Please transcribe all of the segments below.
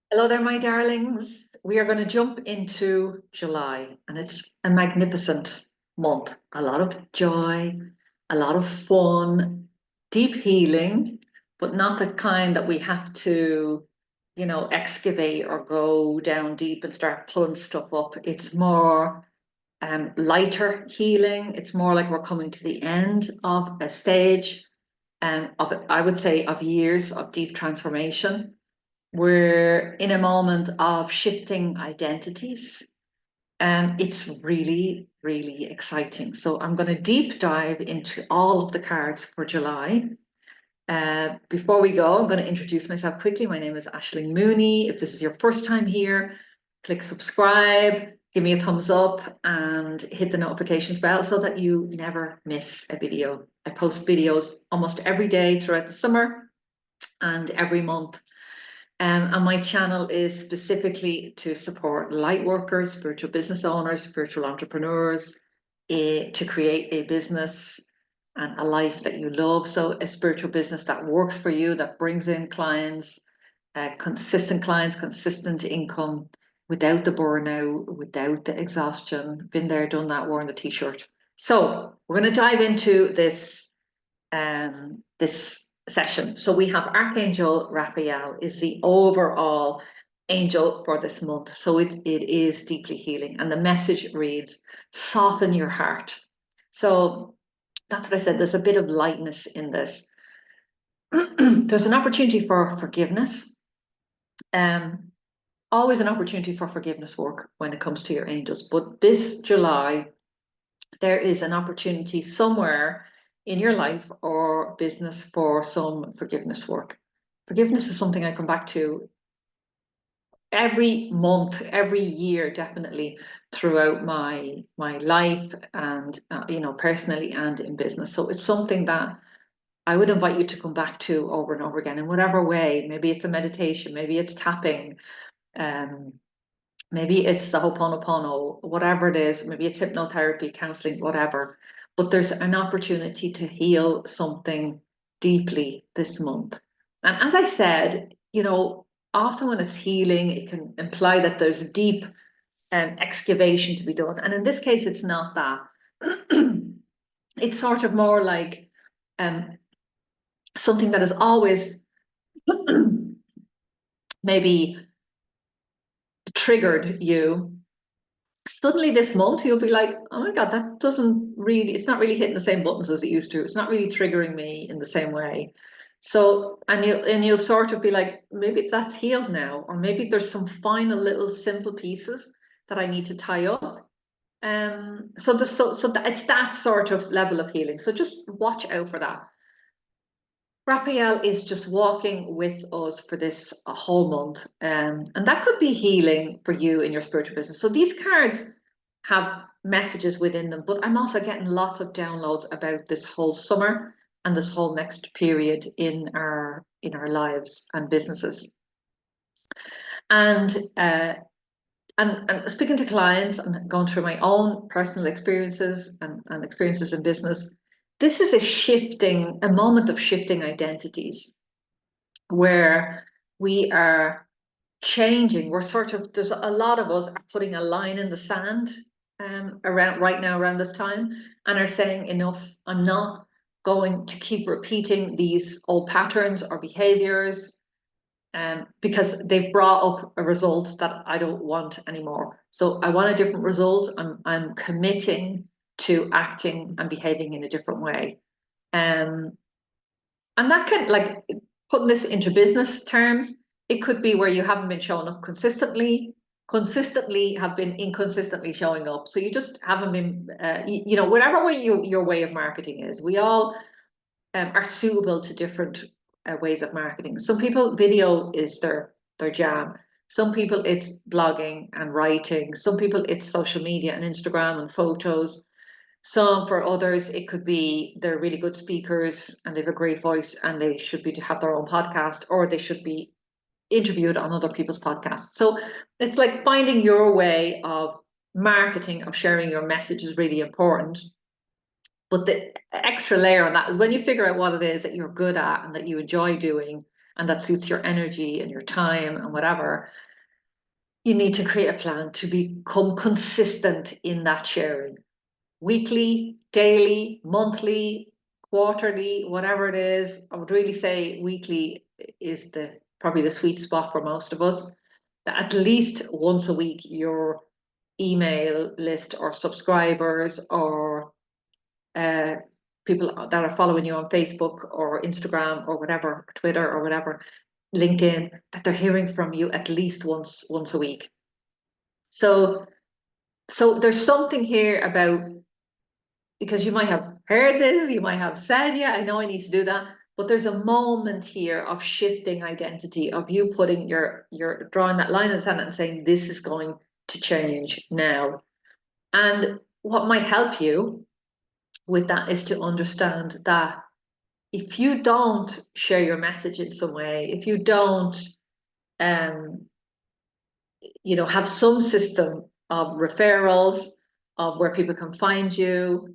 Hello there, my darlings. We are going to jump into July, and it's a magnificent month. A lot of joy, a lot of fun, deep healing, but not the kind that we have to, excavate or go down deep and start pulling stuff up. It's more lighter healing. It's more like we're coming to the end of a stage, I would say, of years of deep transformation. We're in a moment of shifting identities, and it's really, really exciting. So I'm going to deep dive into all of the cards for July. Before we go, I'm going to introduce myself quickly. My name is Aisling Mooney. If this is your first time here, click subscribe, give me a thumbs up, and hit the notifications bell so that you never miss a video. I post videos almost every day throughout the summer and every month. And my channel is specifically to support light workers, spiritual business owners, spiritual entrepreneurs, to create a business and a life that you love. So a spiritual business that works for you, that brings in clients, consistent income, without the burnout, without the exhaustion. Been there, done that, worn the t-shirt. So we're going to dive into this session. So we have Archangel Raphael is the overall angel for this month. So it is deeply healing. And the message reads, soften your heart. So that's what I said. There's a bit of lightness in this. There's an opportunity for forgiveness. Always an opportunity for forgiveness work when it comes to your angels. But this July, there is an opportunity somewhere in your life or business for some forgiveness work. Forgiveness is something I come back to every month, every year, definitely throughout my life, and personally and in business. So it's something that I would invite you to come back to over and over again in whatever way. Maybe it's a meditation, maybe it's tapping, um, maybe it's the Ho'oponopono, whatever it is, maybe it's hypnotherapy, counseling, whatever. But there's an opportunity to heal something deeply this month. And as I said, often when it's healing, it can imply that there's deep excavation to be done. And in this case, it's not that. It's sort of more like um, something that is always maybe triggered you. Suddenly this month you'll be like, oh my God, that doesn't really, it's not really hitting the same buttons as it used to. It's not really triggering me in the same way. So, and you'll sort of be like, maybe that's healed now, or maybe there's some final little simple pieces that I need to tie up. So that it's that sort of level of healing. So just watch out for that. Raphael is just walking with us for this whole month. And that could be healing for you in your spiritual business. So these cards have messages within them, but I'm also getting lots of downloads about this whole summer and this whole next period in our lives and businesses. And and speaking to clients and going through my own personal experiences and experiences in business, this is a moment of shifting identities where we are changing. There's a lot of us are putting a line in the sand around right now around this time and are saying, enough, I'm not going to keep repeating these old patterns or behaviors because they've brought up a result that I don't want anymore. So I want a different result. I'm committing to acting and behaving in a different way. Um, and that can, like, putting this into business terms, it could be where you haven't been showing up consistently have been inconsistently showing up. So you just haven't been, whatever way your way of marketing is. We all are suitable to different ways of marketing. Some people, video is their jam. Some people it's blogging and writing. Some people it's social media and Instagram and photos. Some for others it could be they're really good speakers and they have a great voice and they should be to have their own podcast, or they should be interviewed on other people's podcasts. So it's like finding your way of marketing, of sharing your message is really important. But the extra layer on that is when you figure out what it is that you're good at and that you enjoy doing and that suits your energy and your time and whatever, you need to create a plan to become consistent in that sharing. Weekly, daily, monthly, quarterly, whatever it is. I would really say weekly is probably the sweet spot for most of us. That at least once a week your email list or subscribers or people that are following you on Facebook or Instagram or whatever, or Twitter or whatever, LinkedIn, that they're hearing from you at least once a week. So there's something here about, because you might have heard this, you might have said, yeah, I know I need to do that, but there's a moment here of shifting identity, of you putting you're drawing that line in the sand and saying, this is going to change now. And what might help you with that is to understand that if you don't share your message in some way, if you don't have some system of referrals, of where people can find you,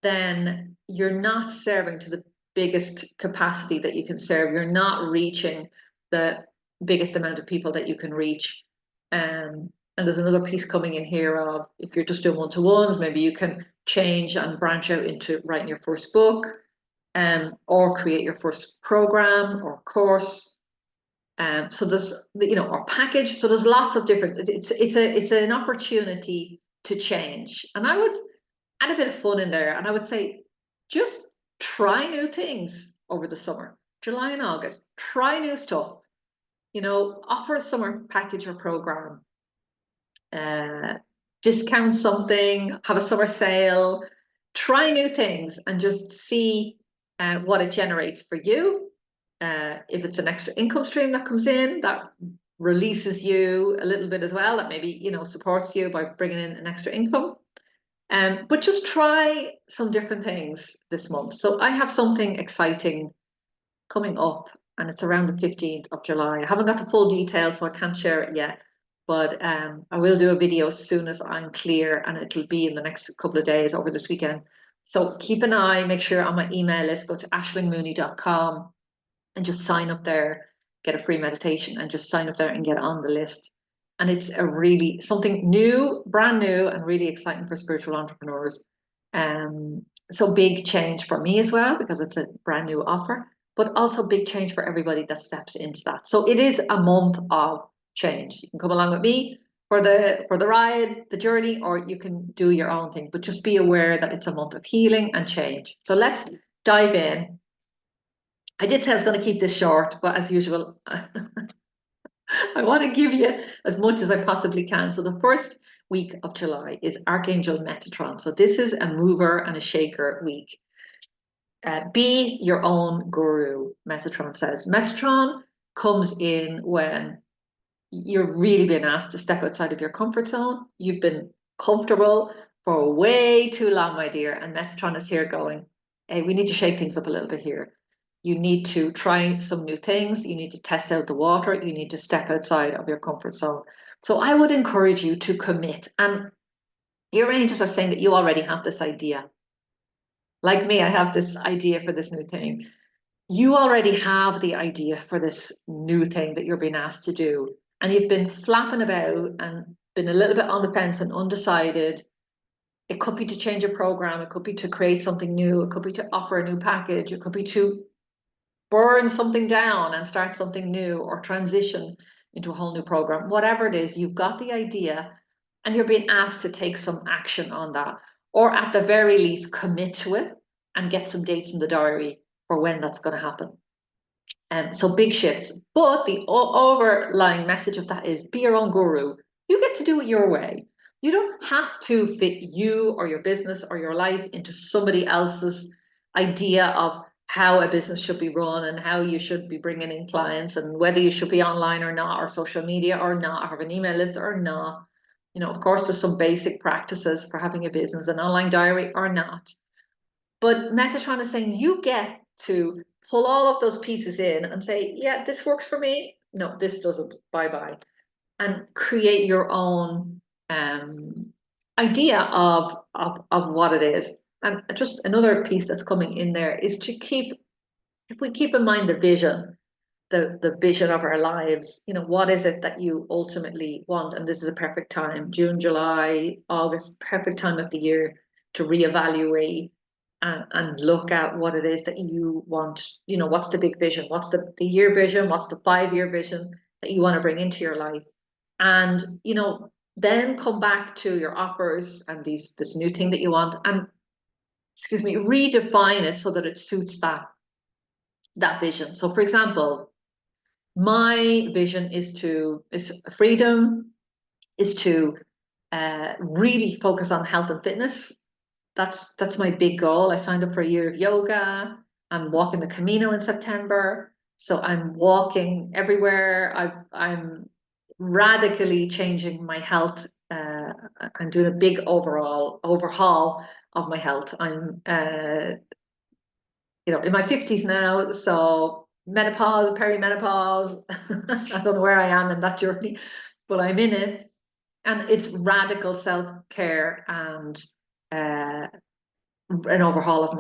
then you're not serving to the biggest capacity that you can serve. You're not reaching the biggest amount of people that you can reach. And there's another piece coming in here of, if you're just doing one-to-ones, maybe you can change and branch out into writing your first book, or create your first program or course. So there's, or package. So there's lots of different, it's an opportunity to change. And I would add a bit of fun in there. And I would say, just try new things over the summer, July and August, try new stuff, offer a summer package or program, discount something, have a summer sale, try new things and just see what it generates for you. If it's an extra income stream that comes in, that releases you a little bit as well, that maybe, supports you by bringing in an extra income. But just try some different things this month. So I have something exciting coming up, and it's around the 15th of July. I haven't got the full details, so I can't share it yet. But I will do a video as soon as I'm clear, and it'll be in the next couple of days over this weekend. So keep an eye, make sure on my email list, go to ashlingmooney.com and just sign up there, get a free meditation, and just sign up there and get on the list. And it's something new, brand new, and really exciting for spiritual entrepreneurs. So big change for me as well, because it's a brand new offer, but also big change for everybody that steps into that. So it is a month of change. You can come along with me for the ride, the journey, or you can do your own thing, but just be aware that it's a month of healing and change. So let's dive in. I did say I was going to keep this short, but as usual, I want to give you as much as I possibly can. So the first week of July is Archangel Metatron. So this is a mover and a shaker week. Be your own guru, Metatron says. Metatron comes in when you've really been asked to step outside of your comfort zone. You've been comfortable for way too long, my dear. And Metatron is here going, hey, we need to shake things up a little bit here. You need to try some new things. You need to test out the water. You need to step outside of your comfort zone. So I would encourage you to commit. And your angels are saying that you already have this idea. Like me, I have this idea for this new thing. You already have the idea for this new thing that you're being asked to do. And you've been flapping about and been a little bit on the fence and undecided. It could be to change a program. It could be to create something new. It could be to offer a new package. It could be to burn something down and start something new, or transition into a whole new program. Whatever it is, you've got the idea and you're being asked to take some action on that, or at the very least commit to it and get some dates in the diary for when that's going to happen. So big shifts. But the overlying message of that is, be your own guru. You get to do it your way. You don't have to fit you or your business or your life into somebody else's idea of how a business should be run and how you should be bringing in clients and whether you should be online or not, or social media or not, or have an email list or not. Of course, there's some basic practices for having a business, an online diary or not. But Metatron is saying you get to pull all of those pieces in and say, yeah, this works for me. No, this doesn't. Bye-bye. And create your own idea of what it is. And just another piece that's coming in there is to if we keep in mind the vision, the vision of our lives. You know, what is it that you ultimately want? And this is a perfect time, June, July, August, perfect time of the year to reevaluate and look at what it is that you want. You know, what's the big vision? What's the year vision? What's the 5-year vision that you want to bring into your life? And, you know, then come back to your offers and this new thing that you want, and, excuse me, redefine it so that it suits that vision. So for example, my vision is freedom, is to really focus on health and fitness. That's my big goal. I signed up for a year of yoga. I'm walking the Camino in September. So I'm walking everywhere. I'm radically changing my health. I'm doing a big overhaul of my health. I'm in my 50s now, so menopause, perimenopause. I don't know where I am in that journey, but I'm in it, and it's radical self-care and an overhaul of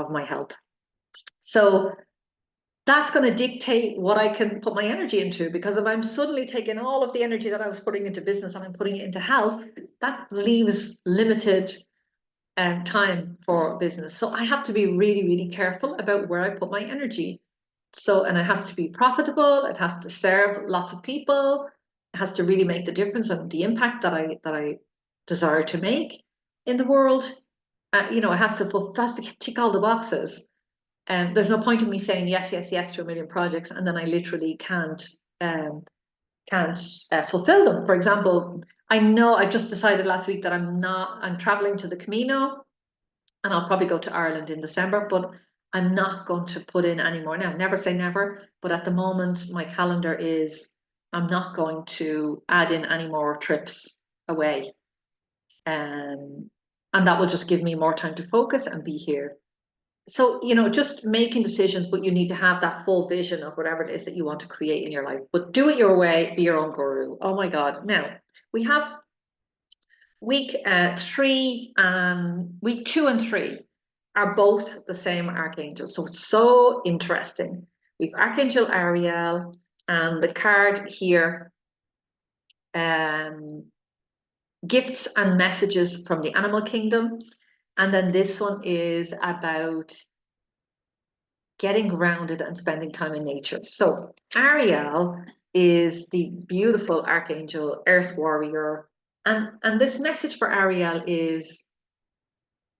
my health. So that's going to dictate what I can put my energy into, because if I'm suddenly taking all of the energy that I was putting into business and I'm putting it into health, that leaves limited time for business. So I have to be really, really careful about where I put my energy. So, and it has to be profitable. It has to serve lots of people. It has to really make the difference and the impact that I desire to make in the world. It has to tick all the boxes. And there's no point in me saying yes, yes, yes to a million projects, and then I literally can't fulfill them. For example, I know I just decided last week that I'm traveling to the Camino, and I'll probably go to Ireland in December, but I'm not going to put in any more now. Never say never, but at the moment, my calendar is, I'm not going to add in any more trips away. And that will just give me more time to focus and be here. So, just making decisions, but you need to have that full vision of whatever it is that you want to create in your life. But do it your way, be your own guru. Oh my God. Now, we have week 3 and week 2 and 3 are both the same archangel. So it's so interesting. We've Archangel Ariel, and the card here, gifts and messages from the animal kingdom. And then this one is about getting grounded and spending time in nature. So Ariel is the beautiful archangel, earth warrior. And this message for Ariel is,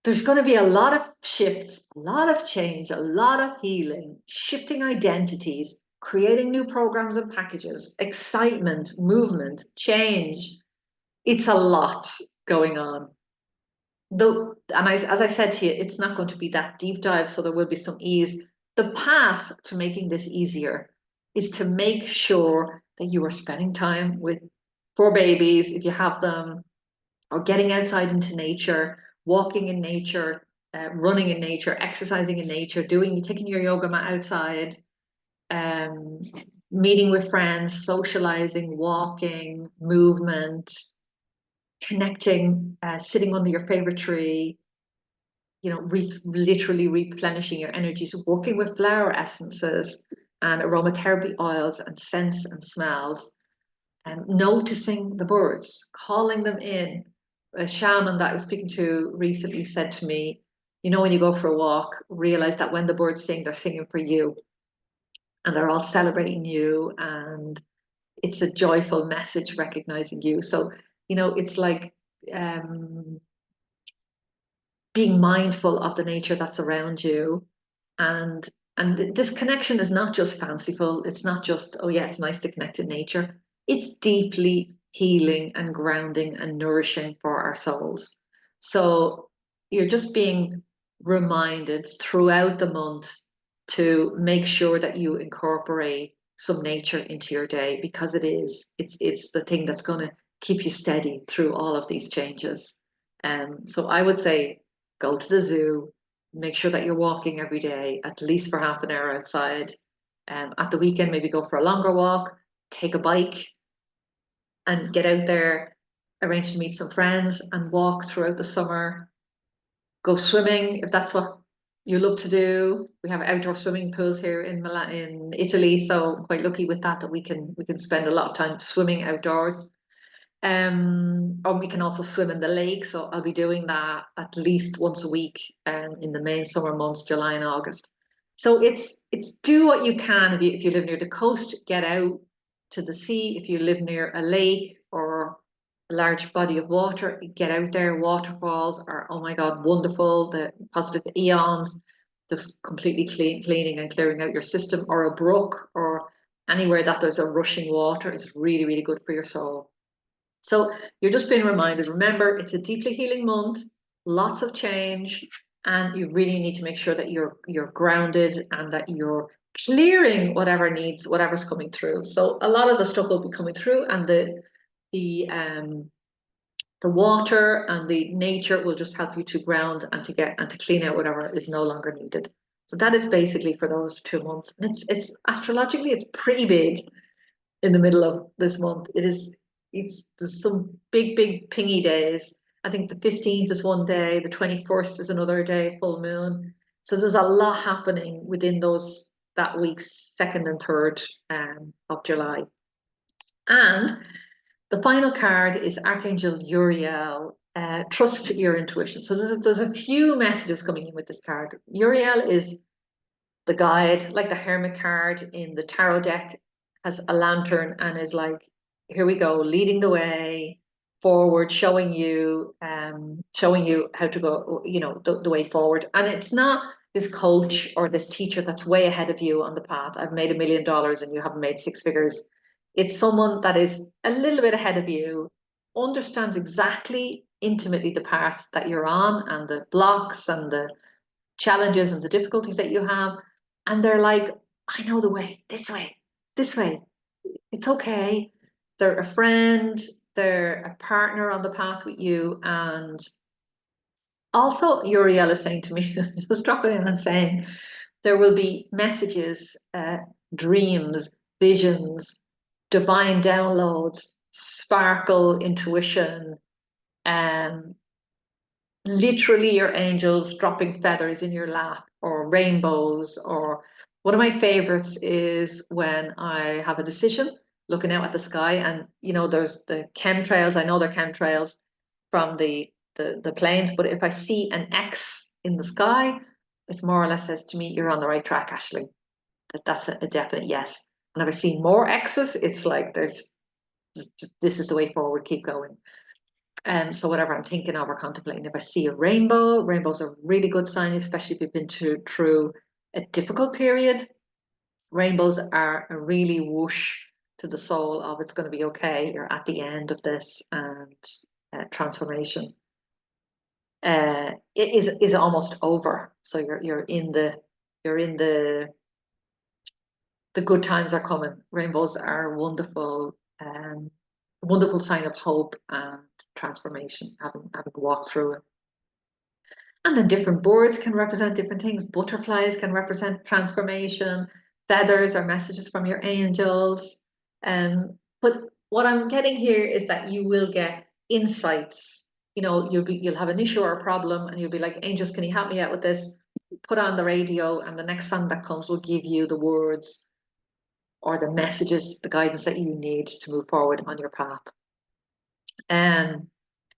there's going to be a lot of shifts, a lot of change, a lot of healing, shifting identities, creating new programs and packages, excitement, movement, change. It's a lot going on. As I said to you, it's not going to be that deep dive, so there will be some ease. The path to making this easier is to make sure that you are spending time with 4 babies, if you have them, or getting outside into nature, walking in nature, running in nature, exercising in nature, taking your yoga mat outside, meeting with friends, socializing, walking, movement, connecting, sitting under your favorite tree, literally replenishing your energies, working with flower essences and aromatherapy oils and scents and smells, and noticing the birds, calling them in. A shaman that I was speaking to recently said to me, when you go for a walk, realize that when the birds sing, they're singing for you, and they're all celebrating you, and it's a joyful message recognizing you. So, it's like being mindful of the nature that's around you. And this connection is not just fanciful. It's not just, oh yeah, it's nice to connect to nature. It's deeply healing and grounding and nourishing for our souls. So you're just being reminded throughout the month to make sure that you incorporate some nature into your day, because it's the thing that's going to keep you steady through all of these changes. So I would say, go to the zoo, make sure that you're walking every day, at least for half an hour outside. At the weekend, maybe go for a longer walk, take a bike and get out there, arrange to meet some friends and walk throughout the summer. Go swimming if that's what you love to do. We have outdoor swimming pools here in Milan, in Italy, so I'm quite lucky with that we can spend a lot of time swimming outdoors. Or we can also swim in the lake, so I'll be doing that at least once a week in the main summer months, July and August. So it's do what you can. If you live near the coast, get out to the sea. If you live near a lake or a large body of water, get out there. Waterfalls are, oh my God, wonderful. The positive ions, just completely cleaning and clearing out your system, or a brook or anywhere that there's a rushing water is really, really good for your soul. So you're just being reminded, remember, it's a deeply healing month, lots of change, and you really need to make sure that you're grounded and that you're clearing whatever's coming through. So a lot of the stuff will be coming through, and the water and the nature will just help you to ground and to clean out whatever is no longer needed. So that is basically for those 2 months. And it's astrologically, it's pretty big in the middle of this month. There's some big pingy days. I think the 15th is one day, the 21st is another day, full moon. So there's a lot happening within that week's 2nd and 3rd of July. And the final card is Archangel Uriel. Trust your intuition. So there's a few messages coming in with this card. Uriel is the guide, like the Hermit card in the tarot deck, has a lantern and is like, here we go, leading the way forward, showing you how to go, the way forward. And it's not this coach or this teacher that's way ahead of you on the path. I've made $1 million and you haven't made 6 figures. It's someone that is a little bit ahead of you, understands exactly intimately the path that you're on and the blocks and the challenges and the difficulties that you have. And they're like, I know the way, this way, this way. It's okay. They're a friend, they're a partner on the path with you. And also, Uriel is saying to me, just dropping in and saying, there will be messages, dreams, visions, divine downloads, sparkle, intuition, literally your angels dropping feathers in your lap or rainbows. Or one of my favorites is when I have a decision, looking out at the sky, and there's the chemtrails. I know they're chemtrails from the planes, but if I see an X in the sky, it's more or less says to me, you're on the right track, Ashley. That's a definite yes. And if I see more X's, it's like this is the way forward, keep going. So whatever I'm thinking of or contemplating, if I see a rainbow, rainbows are a really good sign, especially if you've been through a difficult period. Rainbows are a really whoosh to the soul of it's going to be okay. You're at the end of this, and transformation it is almost over. So you're in the good times are coming. Rainbows are wonderful. Wonderful sign of hope and transformation, having walked through it. And then different birds can represent different things. Butterflies can represent transformation. Feathers are messages from your angels. But what I'm getting here is that you will get insights. You'll have an issue or a problem, and you'll be like, angels, can you help me out with this? Put on the radio, and the next song that comes will give you the words or the messages, the guidance that you need to move forward on your path.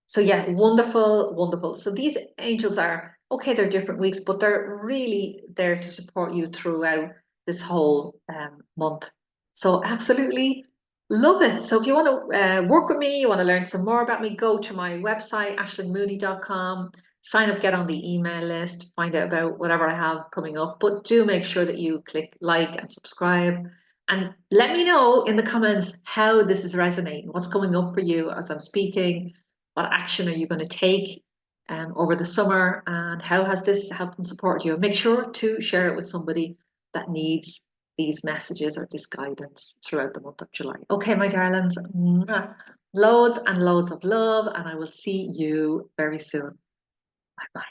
So yeah, wonderful, wonderful. So these angels are, okay, they're different weeks, but they're really there to support you throughout this whole month. So absolutely love it. So if you want to work with me, you want to learn some more about me, go to my website, ashlingmooney.com, sign up, get on the email list, find out about whatever I have coming up. But do make sure that you click like and subscribe. And let me know in the comments how this is resonating, what's coming up for you as I'm speaking, what action are you going to take over the summer, and how has this helped and supported you? Make sure to share it with somebody that needs these messages or this guidance throughout the month of July. Okay, my darlings, loads and loads of love, and I will see you very soon. Bye-bye.